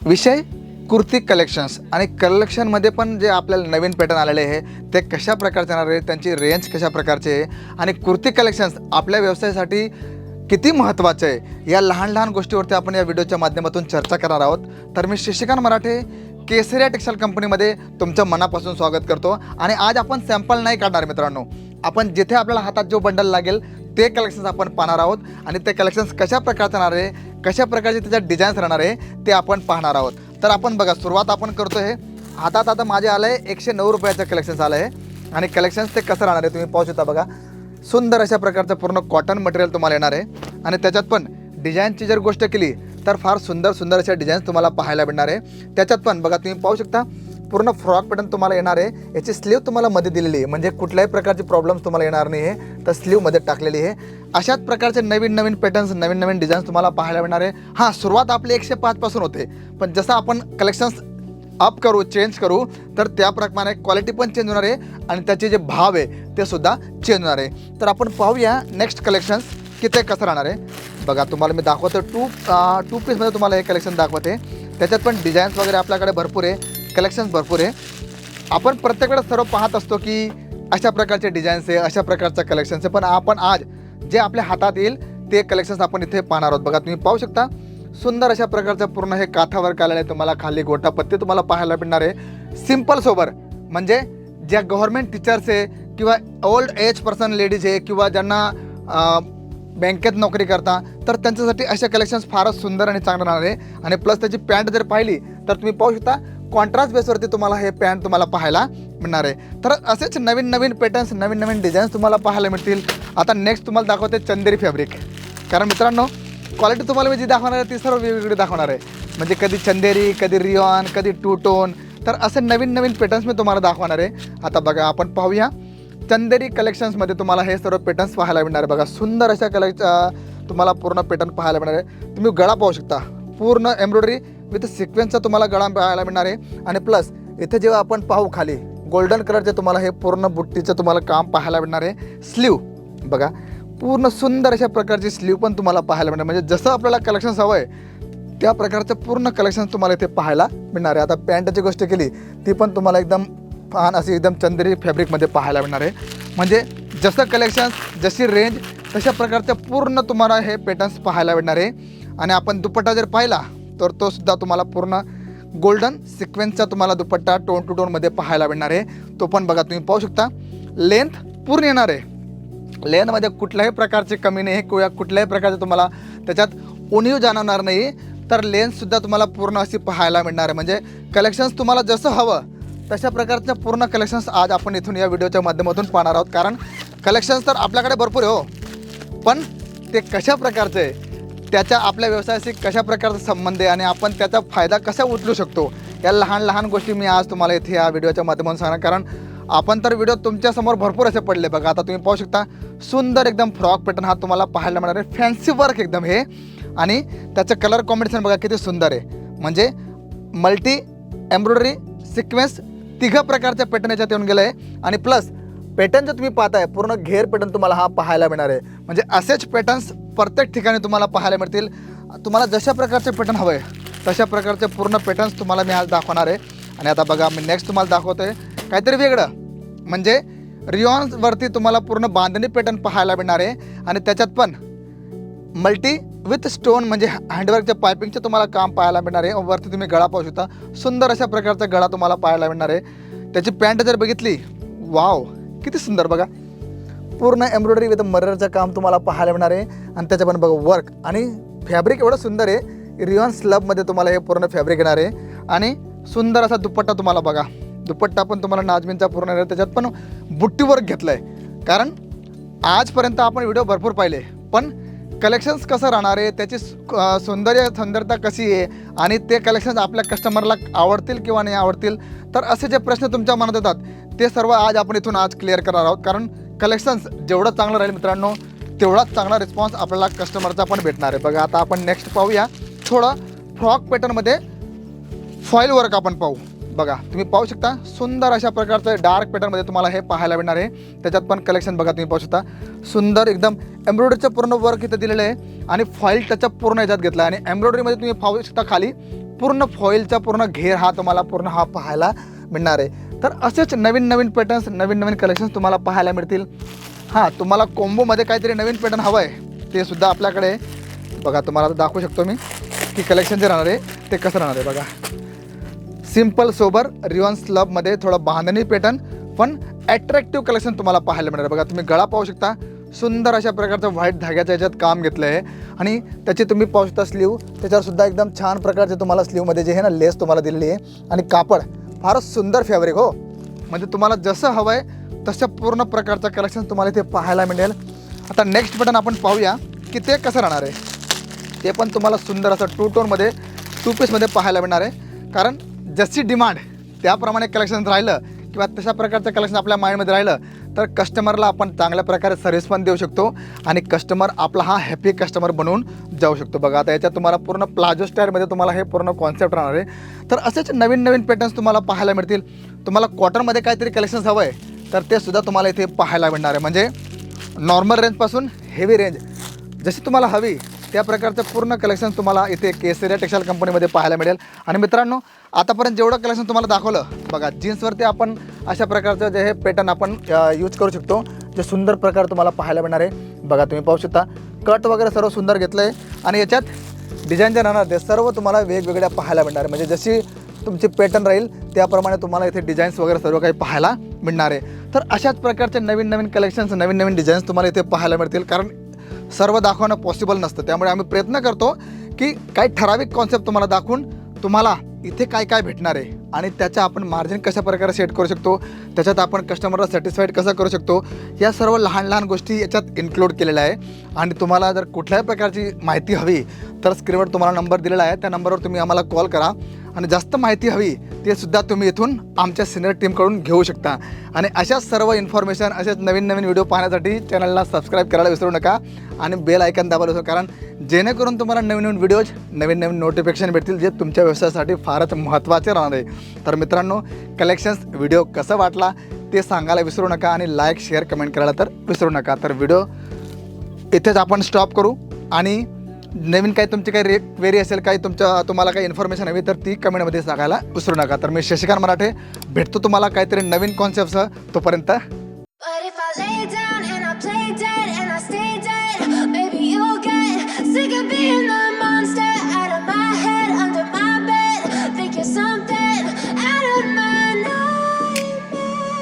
विषय कुर्ती कलेक्शन्स आणि कलेक्शनमध्ये पण जे आपल्याला नवीन पॅटर्न आलेले आहे ते कशा प्रकारचे येणार आहे, त्यांची रेंज कशा प्रकारची आहे आणि कुर्ती कलेक्शन्स आपल्या व्यवसायासाठी किती महत्त्वाचे आहे, या लहान लहान गोष्टीवरती आपण या व्हिडिओच्या माध्यमातून चर्चा करणार आहोत. तर मी शशिकांत मराठे केसरिया टेक्सटाईल कंपनीमध्ये तुमचं मनापासून स्वागत करतो. आणि आज आपण सॅम्पल नाही काढणार मित्रांनो, आपण जिथे आपल्याला हातात जो बंडल लागेल ते कलेक्शन्स आपण पाहणार आहोत आणि ते कलेक्शन्स कशा प्रकारचे राहणार आहे, कशा प्रकारचे त्याच्यात डिझाईन्स राहणार आहे ते आपण पाहणार आहोत. तर आपण बघा, सुरुवात आपण करतो आहे. हातात आता माझे आलं आहे 109 रुपयाचं कलेक्शन्स आलं आहे आणि कलेक्शन्स ते कसं राहणार आहे तुम्ही पाहू शकता. बघा, सुंदर अशा प्रकारचं पूर्ण कॉटन मटेरियल तुम्हाला येणार आहे आणि त्याच्यात पण डिझाईनची जर गोष्ट केली तर फार सुंदर सुंदर अशा डिझाईन्स तुम्हाला पाहायला मिळणार आहे. त्याच्यात पण बघा, तुम्ही पाहू शकता पूर्ण फ्रॉक पॅटर्न तुम्हाला येणार आहे. याची स्लीव तुम्हाला मध्ये दिलेली आहे, म्हणजे कुठल्याही प्रकारचे प्रॉब्लेम्स तुम्हाला येणार नाही आहे, तर स्लीवमध्ये टाकलेली आहे. अशाच प्रकारचे नवीन नवीन पॅटर्न्स, नवीन नवीन डिझाईन्स तुम्हाला पाहायला मिळणार आहे. हां, सुरुवात आपली 105 पासून होते, पण जसं आपण कलेक्शन्स अप करू, चेंज करू, तर त्याप्रमाणे क्वालिटी पण चेंज होणार आहे आणि त्याचे जे भाव आहे ते सुद्धा चेंज होणार आहे. तर आपण पाहूया नेक्स्ट कलेक्शन्स की ते कसं राहणार आहे. बघा, तुम्हाला मी दाखवतो टू पीसमध्ये तुम्हाला हे कलेक्शन दाखवते. त्याच्यात पण डिझाईन्स वगैरे आपल्याकडे भरपूर आहे, कलेक्शन्स भरपूर आहे. आपण प्रत्येक वेळेस सर्व पाहत असतो की अशा प्रकारचे डिझाईन्स आहे, अशा प्रकारचं कलेक्शन्स आहे, पण आपण आज जे आपल्या हातात येईल ते कलेक्शन्स आपण इथे पाहणार आहोत. बघा, तुम्ही पाहू शकता सुंदर अशा प्रकारचं पूर्ण हे काथा वर्क आलेलं आहे. तुम्हाला खाली गोटापत्ती तुम्हाला पाहायला मिळणार आहे. सिम्पल सोबर, म्हणजे ज्या गव्हर्नमेंट टीचर्स आहे किंवा ओल्ड एज पर्सन लेडीज आहे किंवा ज्यांना बँकेत नोकरी करता, तर त्यांच्यासाठी अशा कलेक्शन्स फारच सुंदर आणि चांगलं राहणार आहे. आणि प्लस त्याची पॅन्ट जर पाहिली तर तुम्ही पाहू शकता कॉन्ट्रास्ट बेसवरती तुम्हाला हे पॅन्ट तुम्हाला पाहायला मिळणार आहे. तर असेच नवीन नवीन पॅटर्न्स, नवीन नवीन डिझाईन्स तुम्हाला पाहायला मिळतील. आता नेक्स्ट तुम्हाला दाखवते चंदेरी फॅब्रिक. कारण मित्रांनो, क्वालिटी तुम्हाला मी जी दाखवणार आहे ती सर्व वेगवेगळी दाखवणार आहे, म्हणजे कधी चंदेरी, कधी रियॉन, कधी टू टोन. तर असे नवीन नवीन पॅटर्न्स मी तुम्हाला दाखवणार आहे. आता बघा, आपण पाहूया चंदेरी कलेक्शन्समध्ये तुम्हाला हे सर्व पॅटर्न्स पाहायला मिळणार आहे. बघा, सुंदर अशा तुम्हाला पूर्ण पॅटर्न पाहायला मिळणार आहे. तुम्ही गळा पाहू शकता, पूर्ण एम्ब्रॉयडरी विथ सिक्वेन्सचा तुम्हाला गळा पाहायला मिळणार आहे. आणि प्लस इथे जेव्हा आपण पाहू खाली गोल्डन कलरचे तुम्हाला हे पूर्ण बुट्टीचं तुम्हाला काम पाहायला मिळणार आहे. स्लीव बघा, पूर्ण सुंदर अशा प्रकारची स्लीव पण तुम्हाला पाहायला मिळणार, म्हणजे जसं आपल्याला कलेक्शन्स हवं आहे त्या प्रकारचं पूर्ण कलेक्शन्स तुम्हाला इथे पाहायला मिळणार आहे. आता पॅन्टची गोष्ट केली ती पण तुम्हाला एकदम छान अशी एकदम चंदेरी फॅब्रिकमध्ये पाहायला मिळणार आहे. म्हणजे जसं कलेक्शन्स, जशी रेंज, तशा प्रकारचं पूर्ण तुम्हाला हे पॅटर्न्स पाहायला मिळणार आहे. आणि आपण दुपट्टा जर पाहिला तर तो सुद्धा तुम्हाला पूर्ण गोल्डन सिक्वेन्सचा तुम्हाला दुपट्टा टोन टू टोनमध्ये पाहायला मिळणार आहे. तो पण बघा, तुम्ही पाहू शकता लेंथ पूर्ण येणार आहे. लेनमध्ये कुठल्याही प्रकारची कमी नाही किंवा कुठल्याही प्रकारचे तुम्हाला त्याच्यात उणीव जाणवणार नाही. तर लेन्ससुद्धा तुम्हाला पूर्ण अशी पाहायला मिळणार आहे. म्हणजे कलेक्शन्स तुम्हाला जसं हवं तशा प्रकारच्या पूर्ण कलेक्शन्स आज आपण इथून या व्हिडिओच्या माध्यमातून पाहणार आहोत. कारण कलेक्शन्स तर आपल्याकडे भरपूर आहे हो, पण ते कशा प्रकारचे आहे, त्याच्या आपल्या व्यवसायाशी कशा प्रकारचा संबंध आहे आणि आपण त्याचा फायदा कसा उचलू शकतो, या लहान लहान गोष्टी मी आज तुम्हाला इथे या व्हिडिओच्या माध्यमातून सांगणार. कारण आपण तर व्हिडिओ तुमच्यासमोर भरपूर असे पडले. बघा, आता तुम्ही पाहू शकता सुंदर एकदम फ्रॉक पॅटर्न हा तुम्हाला पाहायला मिळणार आहे. फॅन्सी वर्क एकदम हे, आणि त्याचं कलर कॉम्बिनेशन बघा किती सुंदर आहे. म्हणजे मल्टी एम्ब्रॉयडरी सिक्वेन्स तिघं प्रकारच्या पॅटर्न याच्यात येऊन गेलं आहे. आणि प्लस पॅटर्न जर तुम्ही पाहताय पूर्ण घेर पॅटर्न तुम्हाला हा पाहायला मिळणार आहे. म्हणजे असेच पॅटर्न्स प्रत्येक ठिकाणी तुम्हाला पाहायला मिळतील. तुम्हाला जशा प्रकारचे पॅटर्न हवं आहे तशा प्रकारचे पूर्ण पॅटर्न्स तुम्हाला मी आज दाखवणार आहे. आणि आता बघा, मी नेक्स्ट तुम्हाला दाखवतो आहे काहीतरी वेगळं, म्हणजे रियॉन्सवरती तुम्हाला पूर्ण बांधणी पॅटर्न पाहायला मिळणार आहे. आणि त्याच्यात पण मल्टी विथ स्टोन, म्हणजे हँडवर्कच्या पायपिंगचं तुम्हाला काम पाहायला मिळणार आहे. वरती तुम्ही गळा पाहू शकता, सुंदर अशा प्रकारचा गळा तुम्हाला पाहायला मिळणार आहे. त्याची पॅन्ट जर बघितली, वाव किती सुंदर. बघा, पूर्ण एम्ब्रॉयडरी विथ मररचं काम तुम्हाला पाहायला मिळणार आहे. आणि त्याच्या पण बघा वर्क आणि फॅब्रिक एवढं सुंदर आहे. रियॉन स्लबमध्ये तुम्हाला हे पूर्ण फॅब्रिक येणार आहे. आणि सुंदर असा दुपट्टा तुम्हाला बघा, दुपट्टा पण तुम्हाला नाजमीनचा पूर्ण येणार आहे. त्याच्यात पण बुट्टी वर्क घेतलं आहे. कारण आजपर्यंत आपण व्हिडिओ भरपूर पाहिले, पण कलेक्शन्स कसं राहणार आहे, त्याची सुंदरता कशी आहे आणि ते कलेक्शन्स आपल्या कस्टमरला आवडतील किंवा नाही आवडतील, तर असे जे प्रश्न तुमच्या मनात येतात ते सर्व आज आपण इथून आज क्लिअर करणार आहोत. कारण कलेक्शन्स जेवढं चांगलं राहील मित्रांनो, तेवढाच चांगला रिस्पॉन्स आपल्याला कस्टमरचा पण भेटणार आहे. बघा, आता आपण नेक्स्ट पाहूया थोडं फ्रॉक पॅटर्नमध्ये फॉईल वर्क आपण पाहू. बघा, तुम्ही पाहू शकता सुंदर अशा प्रकारचं डार्क पॅटर्नमध्ये तुम्हाला हे पाहायला मिळणार आहे. त्याच्यात पण कलेक्शन बघा, तुम्ही पाहू शकता सुंदर एकदम एम्ब्रॉयडरीचं पूर्ण वर्क इथं दिलेलं आहे. आणि फॉईल त्याच्या पूर्ण ह्याच्यात घेतला आहे. आणि एम्ब्रॉयडरीमध्ये तुम्ही पाहू शकता खाली पूर्ण फॉईलचा पूर्ण घेर हा तुम्हाला पूर्ण हा पाहायला मिळणार आहे. तर असेच नवीन नवीन पॅटर्न्स, नवीन नवीन कलेक्शन्स तुम्हाला पाहायला मिळतील. हां, तुम्हाला कोंबोमध्ये काहीतरी नवीन पॅटर्न हवं आहे ते सुद्धा आपल्याकडे बघा, तुम्हाला दाखवू शकतो मी की कलेक्शन जे राहणार आहे ते कसं राहणार आहे. बघा, सिम्पल सोबर रिओन स्लबमध्ये थोडं बांधणी पॅटर्न पण ॲट्रॅक्टिव्ह कलेक्शन तुम्हाला पाहायला मिळणार आहे. बघा, तुम्ही गळा पाहू शकता, सुंदर अशा प्रकारचं व्हाईट धाग्याच्या याच्यात काम घेतलं आहे आणि त्याची तुम्ही पाहू शकता स्लीव, त्याच्यावर सुद्धा एकदम छान प्रकारचे तुम्हाला स्लीवमध्ये जे आहे ना लेस तुम्हाला दिलेली आहे आणि कापड फारच सुंदर फॅब्रिक हो. म्हणजे तुम्हाला जसं हवं आहे तसं पूर्ण प्रकारचं कलेक्शन तुम्हाला इथे पाहायला मिळेल. आता नेक्स्ट बटन आपण पाहूया की ते कसं राहणार आहे. ते पण तुम्हाला सुंदर असं 2 टोनमध्ये 2 पीसमध्ये पाहायला मिळणार आहे. कारण जशी डिमांड त्याप्रमाणे कलेक्शन राहिलं किंवा तशा प्रकारचं कलेक्शन आपल्या माइंडमध्ये राहिलं तर कस्टमरला आपण चांगल्या प्रकारे सर्व्हिस पण देऊ शकतो आणि कस्टमर आपला हा हॅपी कस्टमर बनवून जाऊ शकतो. बघा, आता याच्यात तुम्हाला पूर्ण प्लाझो स्टाईलमध्ये तुम्हाला हे पूर्ण कॉन्सेप्ट राहणार आहे. तर असेच नवीन नवीन पॅटर्न्स तुम्हाला पाहायला मिळतील. तुम्हाला कॉटनमध्ये काहीतरी कलेक्शन्स हवं आहे तर ते सुद्धा तुम्हाला इथे पाहायला मिळणार आहे. म्हणजे नॉर्मल रेंजपासून हेवी रेंज जशी तुम्हाला हवी त्या प्रकारचं पूर्ण कलेक्शन तुम्हाला इथे केसरिया टेक्सटाईल कंपनीमध्ये पाहायला मिळेल. आणि मित्रांनो, आतापर्यंत जेवढं कलेक्शन तुम्हाला दाखवलं बघा, जीन्सवरती आपण अशा प्रकारचं जे हे पॅटर्न आपण यूज करू शकतो, जे सुंदर प्रकार तुम्हाला पाहायला मिळणार आहे. बघा, तुम्ही पाहू शकता कट वगैरे सर्व सुंदर घेतलं आहे आणि याच्यात डिझाईन जे राहणार ते सर्व तुम्हाला वेगवेगळ्या पाहायला मिळणार आहे. म्हणजे जशी तुमची पॅटर्न राहील त्याप्रमाणे तुम्हाला इथे डिझाईन्स वगैरे सर्व काही पाहायला मिळणार आहे. तर अशाच प्रकारचे नवीन नवीन कलेक्शन्स, नवीन नवीन डिझाईन्स तुम्हाला इथे पाहायला मिळतील. कारण सर्व दाखवणं पॉसिबल नसतं, त्यामुळे आम्ही प्रयत्न करतो की काही ठराविक कॉन्सेप्ट तुम्हाला दाखवून तुम्हाला इथे काय काय भेटणार आहे आणि त्याचा आपण मार्जिन कशा प्रकारे सेट करू शकतो, त्याच्यात आपण कस्टमरला सॅटिस्फाईड कसं करू शकतो, या सर्व लहान लहान गोष्टी याच्यात इन्क्लूड केलेल्या आहे. आणि तुम्हाला जर कुठल्याही प्रकारची माहिती हवी तर स्क्रीनवर तुम्हाला नंबर दिलेला आहे, त्या नंबरवर तुम्ही आम्हाला कॉल करा आणि जास्त माहिती हवी ते सुद्धा तुम्ही इथून आमच्या सिनियर टीमकडून घेऊ शकता. आणि अशाच सर्व इन्फॉर्मेशन, असेच नवीन नवीन व्हिडिओ पाहण्यासाठी चॅनलला सबस्क्राईब करायला विसरू नका आणि बेल आयकॉन दाबायला विसरू, कारण जेणेकरून तुम्हाला नवीन नवीन व्हिडिओज, नवीन नवीन नोटिफिकेशन भेटतील जे तुमच्या व्यवसायासाठी फारच महत्त्वाचे राहणार आहे. तर मित्रांनो, कलेक्शन्स व्हिडिओ कसं वाटला ते सांगायला विसरू नका आणि लाईक, शेअर, कमेंट करायला तर विसरू नका. तर व्हिडिओ इथेच आपण स्टॉप करू आणि नवीन काही तुमची काही क्वेरी असेल, काही तुम्हाला काही इन्फॉर्मेशन हवी तर ती कमेंटमध्ये सांगायला विसरू नका. तर मी शशिकांत मराठे भेटतो तुम्हाला काहीतरी नवीन कॉन्सेप्टसह. तोपर्यंत